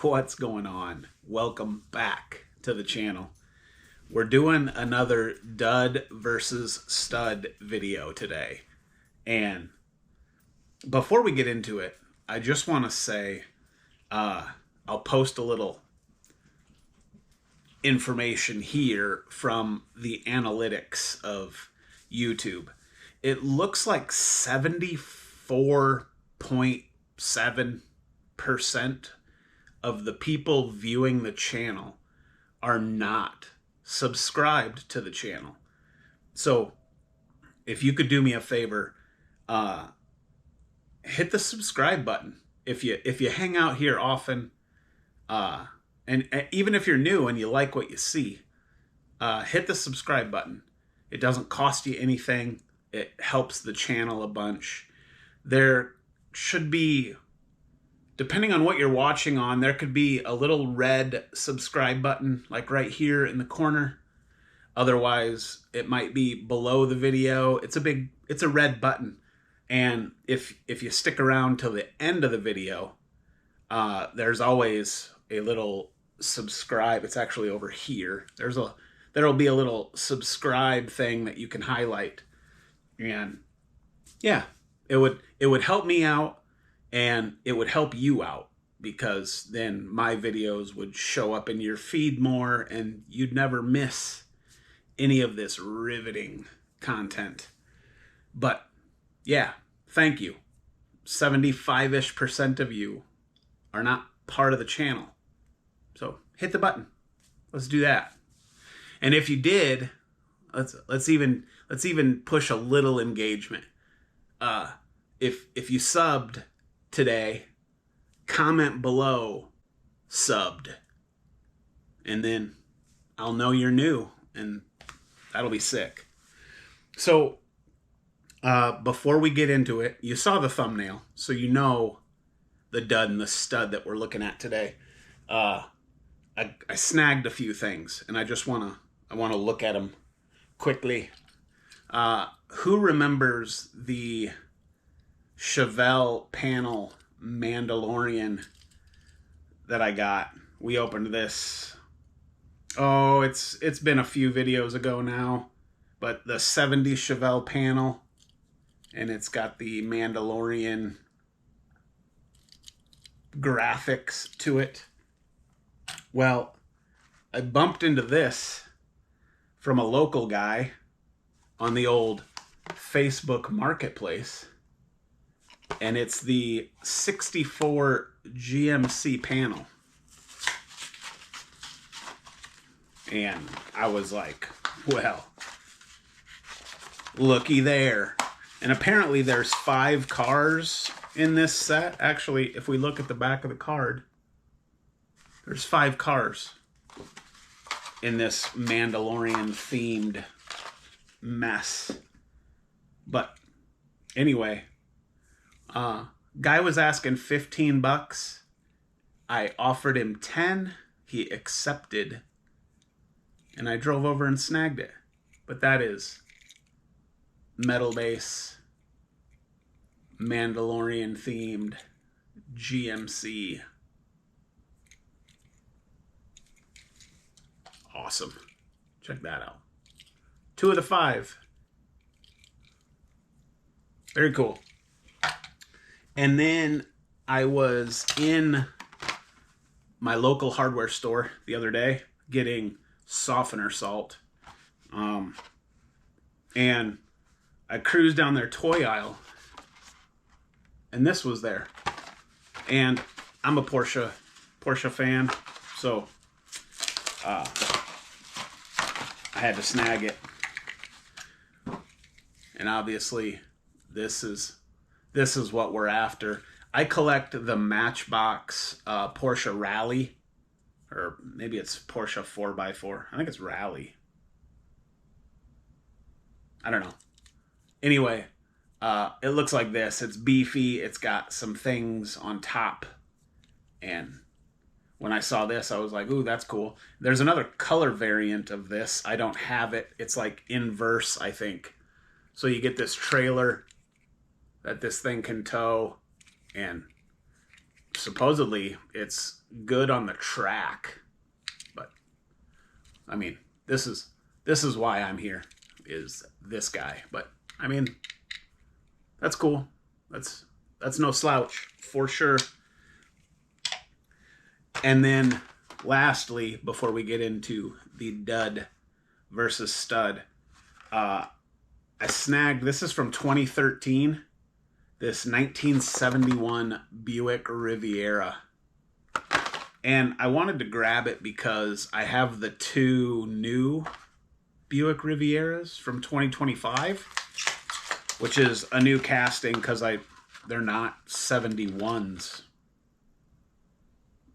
What's going on? Welcome back to the channel. We're doing another dud versus stud video today. And before we get into it, I just want to say I'll post a little information here from the analytics of YouTube. It looks like 74.7% of the people viewing the channel are not subscribed to the channel. So if you could do me a favor, hit the subscribe button. If you hang out here often, and even if you're new and you like what you see, hit the subscribe button. It doesn't cost you anything. It helps the channel a bunch. There should be, depending on what you're watching on, there could be a little red subscribe button, like right here in the corner. Otherwise, it might be below the video. It's a red button. And if you stick around till the end of the video, there's always a little subscribe. It's actually over here. There'll be a little subscribe thing that you can highlight. And yeah, it would help me out, and it would help you out, because then my videos would show up in your feed more and you'd never miss any of this riveting content. But yeah, thank you. 75-ish% of you are not part of the channel. So hit the button. Let's do that. And if you did, let's even push a little engagement. If you subbed today, comment below subbed, and then I'll know you're new, and that'll be sick. So before we get into it, you saw the thumbnail, so you know the dud and the stud that we're looking at today. I snagged a few things, and I want to look at them quickly. Who remembers the Chevelle panel Mandalorian that I got? We opened this. Oh, it's been a few videos ago now, but the 70 Chevelle panel, and it's got the Mandalorian graphics to it. Well, I bumped into this from a local guy on the old Facebook Marketplace, and it's the 64 GMC panel. And I was like, well, looky there. And apparently there's 5 cars in this set. Actually, if we look at the back of the card, there's 5 cars in this Mandalorian themed mess. But anyway, guy was asking $15. I offered him 10. He accepted, and I drove over and snagged it. But that is metal base, Mandalorian themed GMC. Awesome. Check that out. 2 of the 5. Very cool. And then I was in my local hardware store the other day getting softener salt. And I cruised down their toy aisle, and this was there. And I'm a Porsche fan, so I had to snag it. And obviously this is what we're after. I collect the Matchbox Porsche Rallye, or maybe it's Porsche 4x4. I think it's Rallye. I don't know. Anyway, it looks like this. It's beefy. It's got some things on top. And when I saw this, I was like, ooh, that's cool. There's another color variant of this. I don't have it. It's like inverse, I think. So you get this trailer that this thing can tow, and supposedly it's good on the track. But I mean, this is why I'm here, is this guy. But I mean, that's cool. That's no slouch for sure. And then lastly, before we get into the dud versus stud, I snagged, this is from 2013, this 1971 Buick Riviera. And I wanted to grab it because I have the two new Buick Rivieras from 2025, which is a new casting because they're not 71s.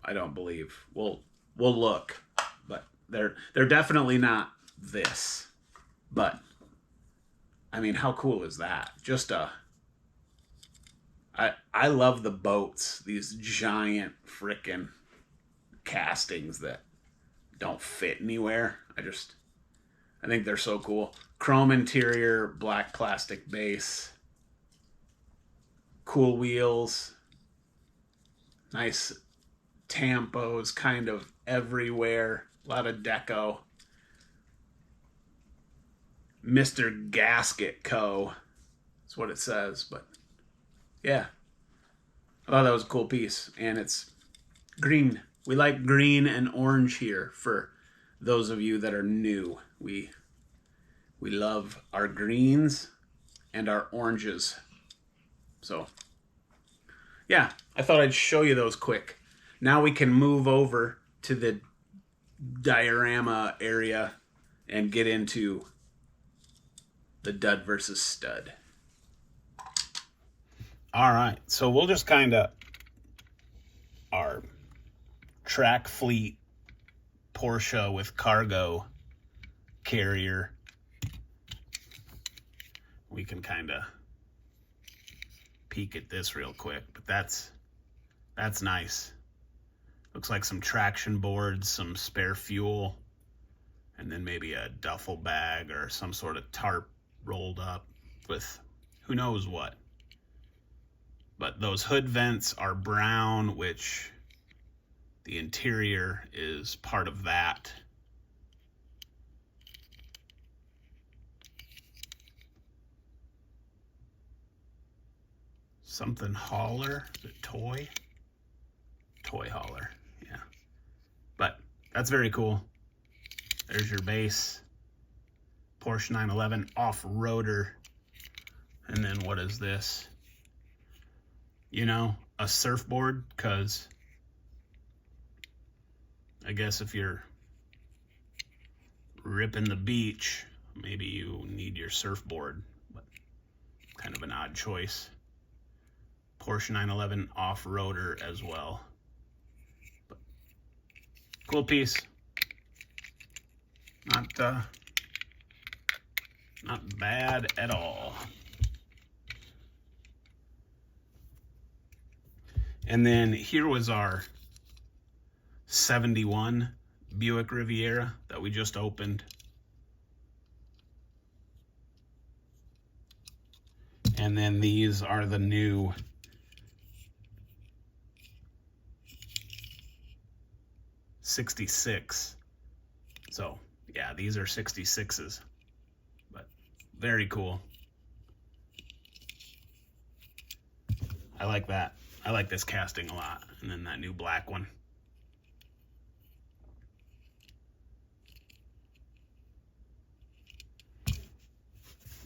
I don't believe. We'll look, but they're definitely not this. But I mean, how cool is that? Just I love the boats, these giant frickin' castings that don't fit anywhere. I think they're so cool. Chrome interior, black plastic base, cool wheels, nice tampos kind of everywhere, a lot of deco. Mr. Gasket Co. That's what it says, but yeah. I thought that was a cool piece, and it's green. We like green and orange here for those of you that are new. We love our greens and our oranges. So yeah, I thought I'd show you those quick. Now we can move over to the diorama area and get into the dud versus stud. All right, so we'll just kind of, our track fleet Porsche with cargo carrier, we can kind of peek at this real quick, but that's nice. Looks like some traction boards, some spare fuel, and then maybe a duffel bag or some sort of tarp rolled up with who knows what. But those hood vents are brown, which the interior is part of that. Something hauler, is it toy? Toy hauler, yeah. But that's very cool. There's your base. Porsche 911 off-roader. And then what is this? You know, a surfboard, because I guess if you're ripping the beach, maybe you need your surfboard, but kind of an odd choice. Porsche 911 off-roader as well. But cool piece. Not bad at all. And then here was our 71 Buick Riviera that we just opened. And then these are the new '66. So yeah, these are 66s, but very cool. I like that. I like this casting a lot. And then that new black one.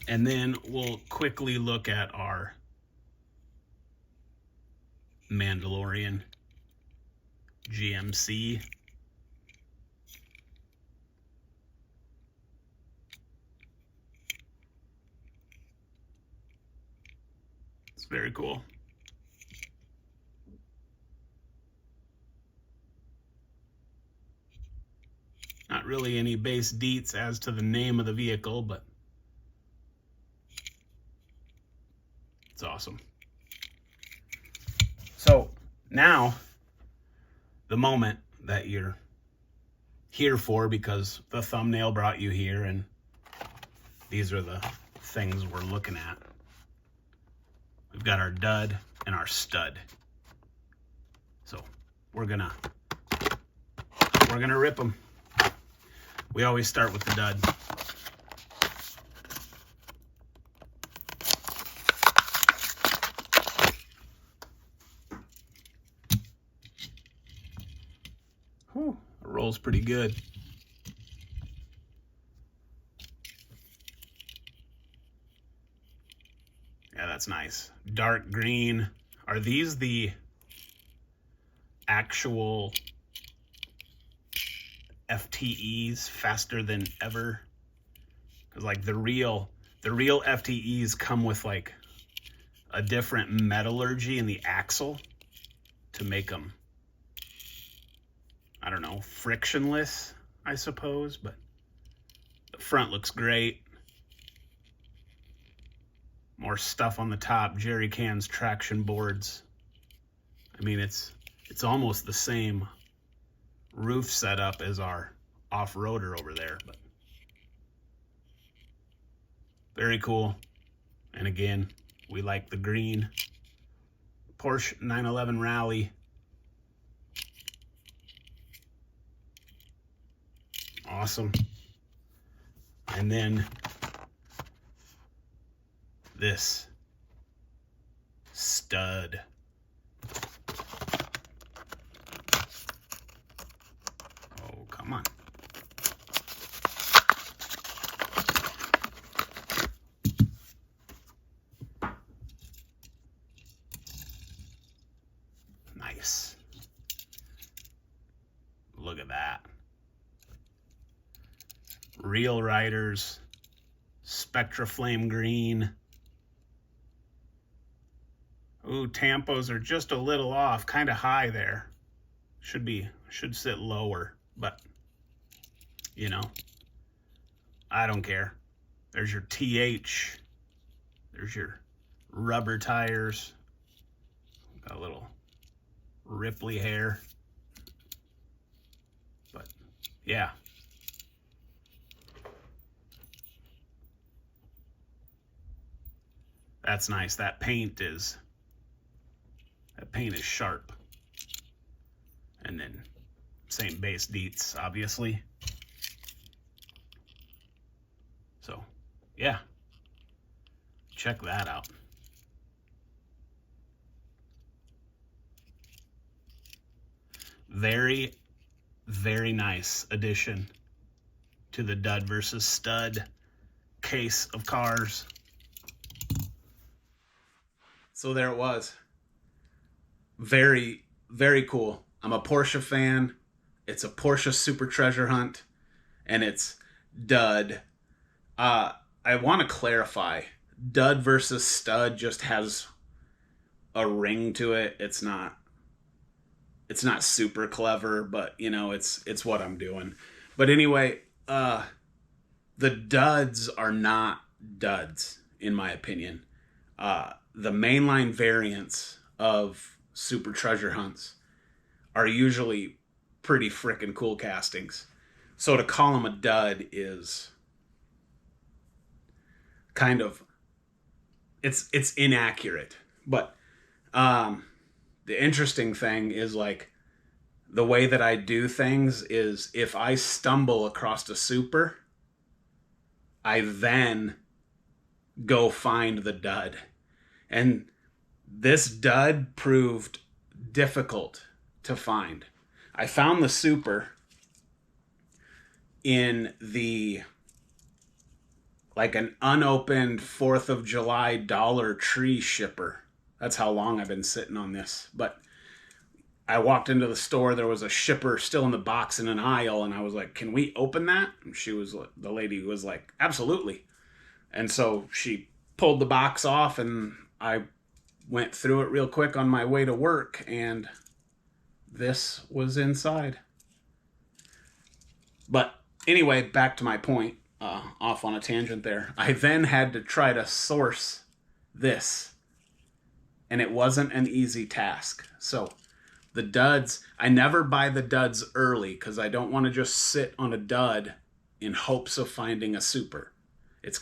And then we'll quickly look at our Mandalorian GMC. It's very cool. Not really any base deets as to the name of the vehicle, but it's awesome. So now, the moment that you're here for, because the thumbnail brought you here and these are the things we're looking at. We've got our dud and our stud. So we're gonna rip them. We always start with the dud. Whew, it rolls pretty good. Yeah, that's nice. Dark green. Are these the actual FTEs, faster than ever? Because like the real FTEs come with like a different metallurgy in the axle to make them, I don't know, frictionless, I suppose. But the front looks great. More stuff on the top, jerry cans, traction boards. I mean, it's almost the same roof setup as our off-roader over there, but very cool. And again, we like the green. Porsche 911 Rallye. Awesome. And then this stud. Oh, come on. Nice. Look at that. Real Riders, Spectra Flame Green. Ooh, tampos are just a little off, kind of high there. Should sit lower, but you know, I don't care. There's your TH. There's your rubber tires. Got a little Ripley hair. But yeah. That's nice. That paint is sharp. And then same base deets, obviously. So, yeah. Check that out. Very, very nice addition to the dud versus stud case of cars. So there it was. Very, very cool. I'm a Porsche fan. It's a Porsche Super Treasure Hunt, and it's dud. I want to clarify. Dud versus stud just has a ring to it. It's not super clever, but you know, it's what I'm doing. But anyway, the duds are not duds in my opinion. The mainline variants of Super Treasure Hunts are usually pretty freaking cool castings. So to call them a dud is kind of, it's inaccurate. But the interesting thing is, like, the way that I do things is if I stumble across a Super, I then go find the dud. And this dud proved difficult to find. I found the Super in the, like, an unopened 4th of July Dollar Tree shipper. That's how long I've been sitting on this. But I walked into the store, there was a shipper still in the box in an aisle, and I was like, can we open that? And the lady was like, absolutely. And so she pulled the box off, and I went through it real quick on my way to work, and this was inside. But anyway, back to my point, off on a tangent there. I then had to try to source this, and it wasn't an easy task. So The duds, I never buy the duds early because I don't want to just sit on a dud in hopes of finding a super. It's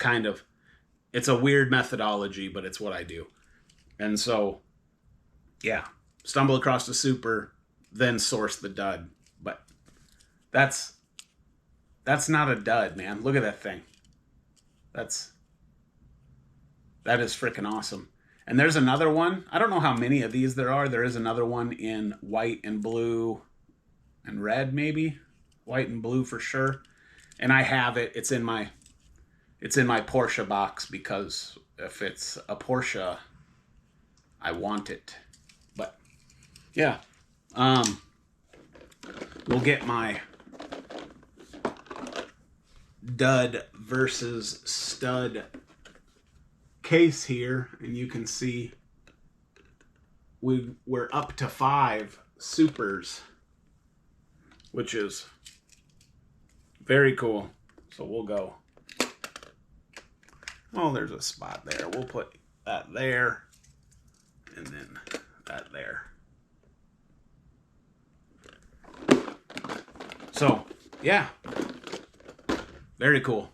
it's a weird methodology, but it's what I do. And so, yeah, stumble across the super, then source the dud. But that's not a dud, man. Look at that thing. That is freaking awesome. And there's another one. I don't know how many of these there are. There is another one in white and blue and red, maybe. White and blue for sure. And I have it. It's in my Porsche box because if it's a Porsche, I want it. But yeah. We'll get my dud versus stud case here, and you can see we're up to 5 supers, which is very cool. So we'll go, oh, there's a spot there. We'll put that there and then that there. So yeah, very cool.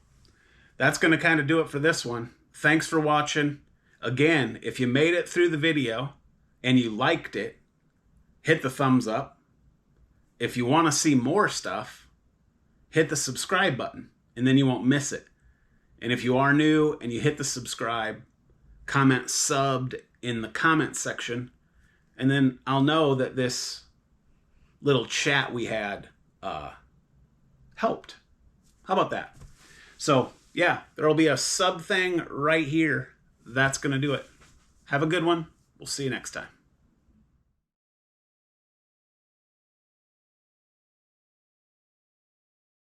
That's going to kind of do it for this one. Thanks for watching. Again, if you made it through the video and you liked it, hit the thumbs up. If you want to see more stuff, hit the subscribe button, and then you won't miss it. And if you are new and you hit the subscribe, comment subbed in the comment section, and then I'll know that this little chat we had helped. How about that? So yeah, there'll be a sub thing right here. That's going to do it. Have a good one. We'll see you next time.